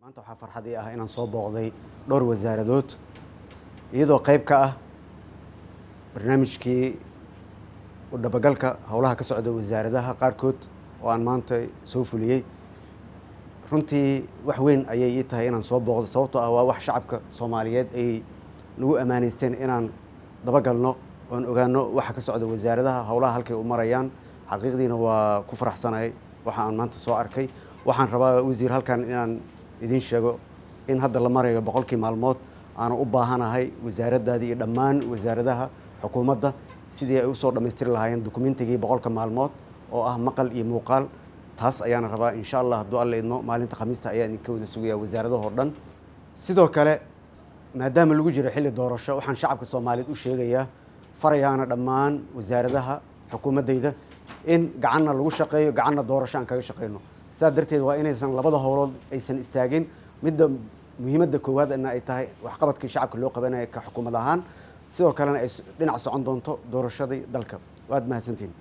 maanta waxaa farxad ii ah inaan soo booqday dhowr wasaaradood iyadoo qayb ka ah barnaamijkii u dhabagalka howlaha ka socda wasaaradaha qaarkood oo aan maanta soo fuliyey. runtii wax weyn ayay ii tahay inaan soo booqdo sababtoo ah waa wax shacabka Soomaaliyeed ay nagu amaaneysteen inaan dabagalno oon ogaano waxa ka socda wasaaradaha howlaha halkay u marayaan. xaqiiqdiina waa ku faraxsanahay waxa aan maanta soo arkay. waxaan rabaa wasiir halkan inaan idin sheego in hadda la marayo 100 maalmood aan u baahanahay wasaaradaadii iyo dhammaan wasaaradaha xukuumadda sidii ay u soo dhameystiri lahaayeen dukumentigii 100 maalmood oo ah maqal iyo muuqaal. taas ayaan rabaa insha Allah hadduu alla idmo maalinta khamiista ayaan idinka wada sugayaa wasaaradaha oo dhan. sidoo kale maadaama lagu jiro xilli doorasho waxaan shacabka Soomaaliyeed u sheegayaa farayaana dhammaan wasaaradaha xukuumaddayda in gacanna lagu shaqeeyo gacanna doorasho aan kaga shaqeyno. sidaa darteed waa inaysan labada howlood aysan istaagin. midda muhiimadda koowaad ay tahay waxqabadkii shacabka loo qabanaya ka xukuumad ahaan sidoo kalena ay dhinac socon doonto doorashadii dalka. waad mahadsantiin.